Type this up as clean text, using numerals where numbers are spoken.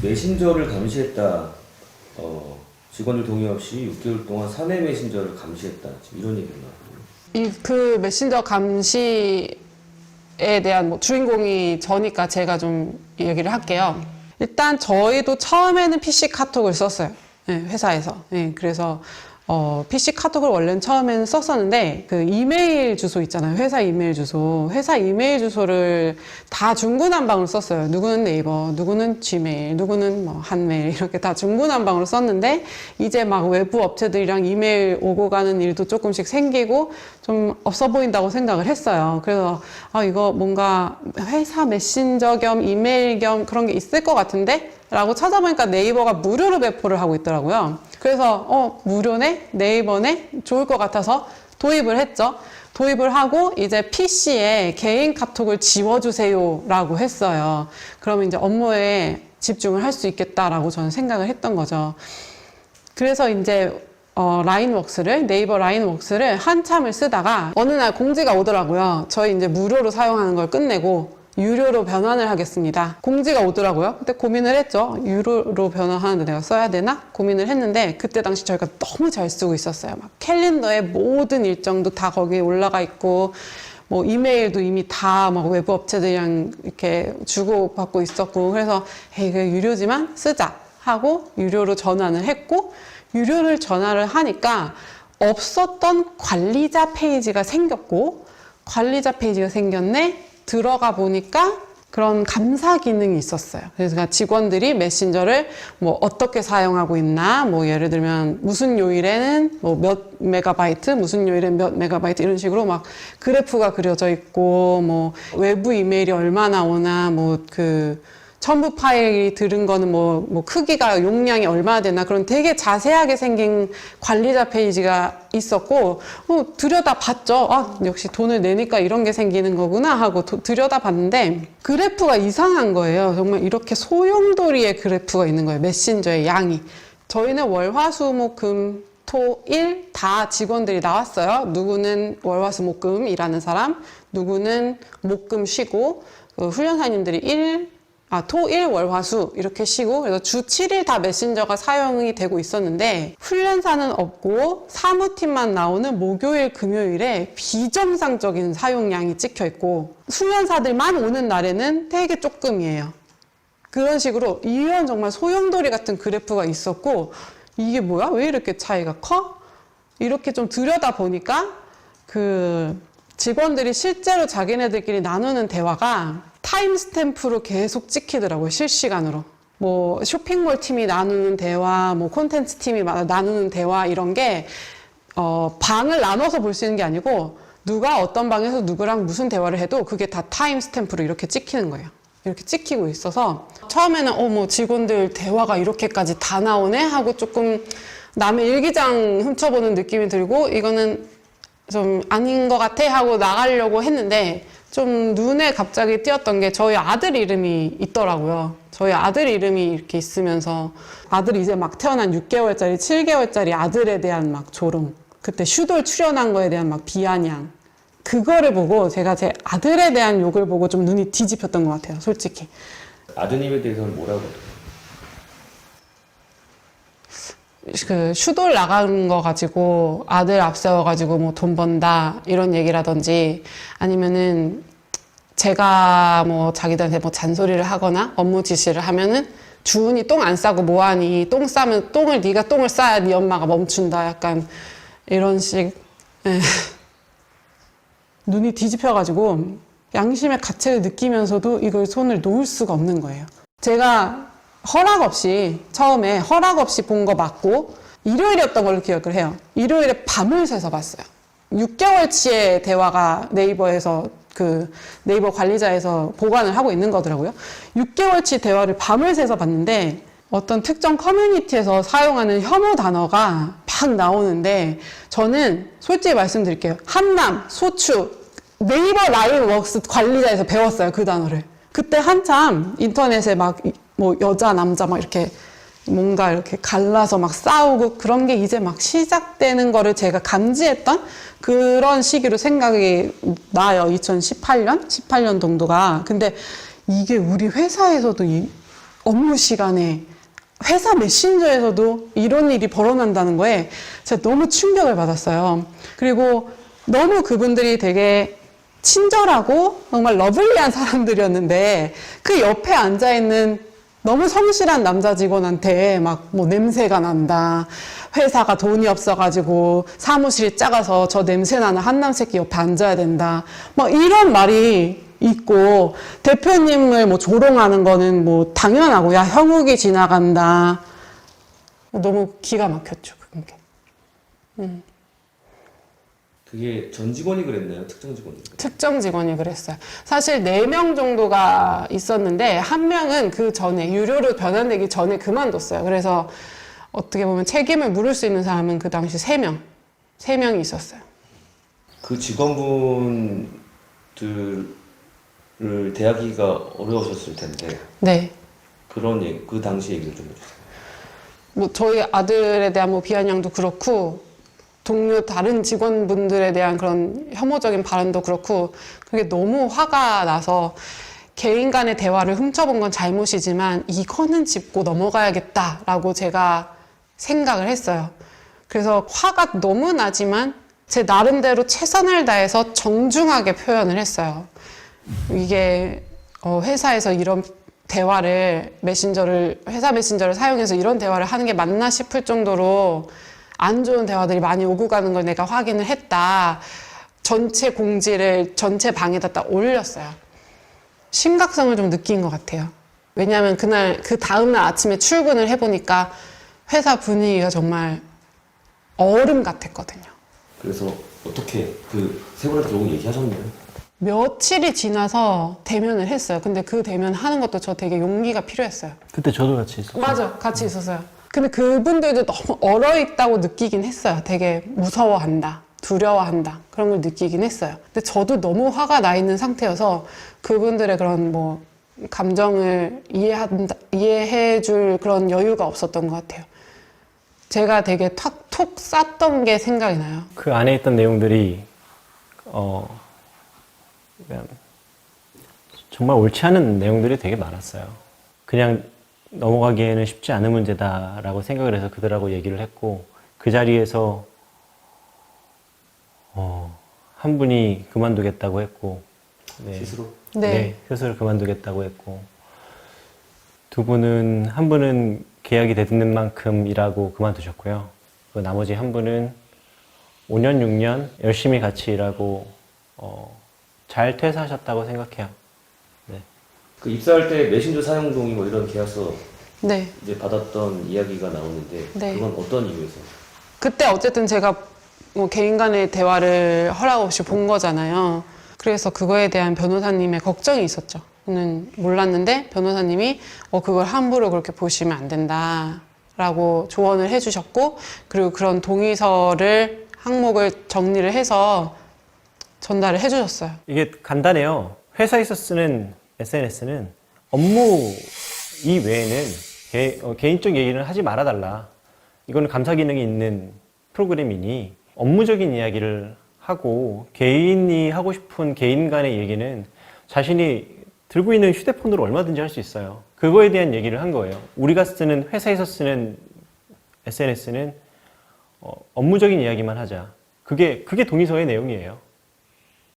메신저를 감시했다. 직원들 동의 없이 6개월 동안 사내 메신저를 감시했다. 지금 이런 얘기가 나와요. 그 메신저 감시에 대한 뭐 주인공이 저니까 제가 좀 얘기를 할게요. 일단 저희도 처음에는 PC 카톡을 썼어요. 네, 회사에서. 네, 그래서 PC 카톡을 원래는 처음에는 썼었는데 그 이메일 주소 있잖아요. 회사 이메일 주소. 회사 이메일 주소를 다 중구난방으로 썼어요. 누구는 네이버, 누구는 지메일, 누구는 뭐 한메일 이렇게 다 중구난방으로 썼는데 이제 막 외부 업체들이랑 이메일 오고 가는 일도 조금씩 생기고 좀 없어 보인다고 생각을 했어요. 그래서 이거 뭔가 회사 메신저 겸 이메일 겸 그런 게 있을 것 같은데? 라고 찾아보니까 네이버가 무료로 배포를 하고 있더라고요. 그래서 무료네? 네이버네? 좋을 것 같아서 도입을 했죠. 도입을 하고 이제 PC에 개인 카톡을 지워주세요 라고 했어요. 그러면 이제 업무에 집중을 할 수 있겠다라고 저는 생각을 했던 거죠. 그래서 이제 라인웍스를, 네이버 라인웍스를 한참을 쓰다가 어느 날 공지가 오더라고요. 저희 이제 무료로 사용하는 걸 끝내고 유료로 변환을 하겠습니다. 공지가 오더라고요. 그때 고민을 했죠. 유료로 변환하는데 내가 써야 되나? 고민을 했는데 그때 당시 저희가 너무 잘 쓰고 있었어요. 막 캘린더에 모든 일정도 다 거기에 올라가 있고 뭐 이메일도 이미 다 막 외부 업체들이랑 이렇게 주고받고 있었고 그래서 이게 유료지만 쓰자 하고 유료로 전환을 했고 유료를 전환을 하니까 없었던 관리자 페이지가 생겼고 관리자 페이지가 생겼네? 들어가 보니까 그런 감사 기능이 있었어요. 그래서 직원들이 메신저를 뭐 어떻게 사용하고 있나, 뭐 예를 들면 무슨 요일에는 뭐 몇 메가바이트, 무슨 요일엔 몇 메가바이트 이런 식으로 막 그래프가 그려져 있고, 뭐 외부 이메일이 얼마나 오나, 뭐 그 첨부 파일이 들은 거는 뭐 크기가 용량이 얼마나 되나 그런 되게 자세하게 생긴 관리자 페이지가 있었고 들여다 봤죠. 역시 돈을 내니까 이런 게 생기는 거구나 하고 들여다 봤는데 그래프가 이상한 거예요. 정말 이렇게 소용돌이의 그래프가 있는 거예요. 메신저의 양이. 저희는 월, 화, 수, 목, 금, 토, 일 다 직원들이 나왔어요. 누구는 월, 화, 수, 목, 금 일하는 사람, 누구는 목, 금 쉬고 훈련사님들이 토, 일, 월, 화, 수 이렇게 쉬고 그래서 주 7일 다 메신저가 사용이 되고 있었는데 훈련사는 없고 사무팀만 나오는 목요일, 금요일에 비정상적인 사용량이 찍혀 있고 훈련사들만 오는 날에는 되게 조금이에요. 그런 식으로 이런 정말 소용돌이 같은 그래프가 있었고 이게 뭐야? 왜 이렇게 차이가 커? 이렇게 좀 들여다 보니까 그 직원들이 실제로 자기네들끼리 나누는 대화가 타임스탬프로 계속 찍히더라고요. 실시간으로. 뭐 쇼핑몰 팀이 나누는 대화, 뭐 콘텐츠 팀이 나누는 대화 이런 게 방을 나눠서 볼 수 있는 게 아니고 누가 어떤 방에서 누구랑 무슨 대화를 해도 그게 다 타임스탬프로 이렇게 찍히는 거예요. 이렇게 찍히고 있어서 처음에는 뭐 직원들 대화가 이렇게까지 다 나오네 하고 조금 남의 일기장 훔쳐보는 느낌이 들고 이거는 좀 아닌 것 같아 하고 나가려고 했는데 좀 눈에 갑자기 띄었던 게 저희 아들 이름이 있더라고요. 저희 아들 이름이 이렇게 있으면서 아들이 이제 막 태어난 6개월짜리, 7개월짜리 아들에 대한 막 조롱, 그때 슈돌 출연한 거에 대한 막 비아냥, 그거를 보고 제가 제 아들에 대한 욕을 보고 좀 눈이 뒤집혔던 것 같아요, 솔직히. 아드님에 대해서는 뭐라고? 그 슈돌 나가는 거 가지고 아들 앞세워가지고 뭐 돈 번다 이런 얘기라든지 아니면은 제가 뭐 자기들한테 뭐 잔소리를 하거나 업무 지시를 하면은 주은이 똥 안 싸고 뭐하니 똥 싸면 네가 똥을 싸야 네 엄마가 멈춘다 약간 이런 식 눈이 뒤집혀가지고 양심의 가책을 느끼면서도 이걸 손을 놓을 수가 없는 거예요. 제가 허락 없이 처음에 허락 없이 본 거 맞고 일요일이었던 걸로 기억을 해요. 일요일에 밤을 새서 봤어요. 6개월치의 대화가 네이버에서 그 네이버 관리자에서 보관을 하고 있는 거더라고요. 6개월치 대화를 밤을 새서 봤는데 어떤 특정 커뮤니티에서 사용하는 혐오 단어가 막 나오는데 저는 솔직히 말씀드릴게요. 한남, 소추, 네이버 라인웍스 관리자에서 배웠어요. 그 단어를. 그때 한참 인터넷에 막 뭐 여자 남자 막 이렇게 뭔가 이렇게 갈라서 막 싸우고 그런 게 이제 막 시작되는 거를 제가 감지했던 그런 시기로 생각이 나요. 2018년? 18년 정도가. 근데 이게 우리 회사에서도 업무 시간에 회사 메신저에서도 이런 일이 벌어난다는 거에 제가 너무 충격을 받았어요. 그리고 너무 그분들이 되게 친절하고 정말 러블리한 사람들이었는데 그 옆에 앉아있는 너무 성실한 남자 직원한테 막 뭐 냄새가 난다. 회사가 돈이 없어가지고 사무실이 작아서 저 냄새 나는 한남 새끼 옆에 앉아야 된다. 막 이런 말이 있고 대표님을 뭐 조롱하는 거는 뭐 당연하고 야 형욱이 지나간다. 너무 기가 막혔죠. 그게. 그게 전 직원이 그랬나요? 특정 직원이? 특정 직원이 그랬어요. 사실 4명 정도가 있었는데 한 명은 그 전에 유료로 변환되기 전에 그만뒀어요. 그래서 어떻게 보면 책임을 물을 수 있는 사람은 그 당시 3명이 있었어요. 그 직원분들을 대하기가 어려우셨을 텐데 네. 그 당시 얘기를 좀 해주세요. 뭐 저희 아들에 대한 뭐 비아냥도 그렇고 동료 다른 직원분들에 대한 그런 혐오적인 발언도 그렇고 그게 너무 화가 나서 개인 간의 대화를 훔쳐본 건 잘못이지만 이거는 짚고 넘어가야겠다라고 제가 생각을 했어요. 그래서 화가 너무 나지만 제 나름대로 최선을 다해서 정중하게 표현을 했어요. 이게 회사에서 이런 대화를 회사 메신저를 사용해서 이런 대화를 하는 게 맞나 싶을 정도로 안 좋은 대화들이 많이 오고 가는 걸 내가 확인을 했다. 전체 공지를 전체 방에다 딱 올렸어요. 심각성을 좀 느낀 것 같아요. 왜냐하면 그 다음날 아침에 출근을 해보니까 회사 분위기가 정말 얼음 같았거든요. 그래서 어떻게 그 세 분한테 결국 얘기하셨나요? 며칠이 지나서 대면을 했어요. 근데 그 대면 하는 것도 저 되게 용기가 필요했어요. 그때 저도 같이 있었어요. 맞아, 같이 있었어요. 근데 그분들도 너무 얼어있다고 느끼긴 했어요. 되게 무서워한다, 두려워한다 그런 걸 느끼긴 했어요. 근데 저도 너무 화가 나 있는 상태여서 그분들의 그런 뭐 감정을 이해해줄 그런 여유가 없었던 것 같아요. 제가 되게 톡 쐈던 게 생각이 나요. 그 안에 있던 내용들이 그냥 정말 옳지 않은 내용들이 되게 많았어요. 그냥 넘어가기에는 쉽지 않은 문제다라고 생각을 해서 그들하고 얘기를 했고 그 자리에서 한 분이 그만두겠다고 했고 스스로? 네. 스스로 그만두겠다고 했고 한 분은 계약이 되는 만큼 일하고 그만두셨고요. 그 나머지 한 분은 5년, 6년 열심히 같이 일하고 잘 퇴사하셨다고 생각해요. 네. 그 입사할 때 메신저 사용 동의 뭐 이런 계약서 네. 이제 받았던 이야기가 나오는데 네. 그건 어떤 이유에서? 그때 어쨌든 제가 뭐 개인 간의 대화를 허락 없이 본 거잖아요. 그래서 그거에 대한 변호사님의 걱정이 있었죠. 저는 몰랐는데 변호사님이 그걸 함부로 그렇게 보시면 안 된다라고 조언을 해주셨고 그리고 그런 동의서를 항목을 정리를 해서 전달을 해주셨어요. 이게 간단해요. 회사에서 쓰는 SNS는 업무 이외에는 개인적 얘기를 하지 말아달라. 이거는 감사 기능이 있는 프로그램이니 업무적인 이야기를 하고 개인이 하고 싶은 개인 간의 얘기는 자신이 들고 있는 휴대폰으로 얼마든지 할 수 있어요. 그거에 대한 얘기를 한 거예요. 우리가 쓰는 회사에서 쓰는 SNS는 업무적인 이야기만 하자. 그게 동의서의 내용이에요.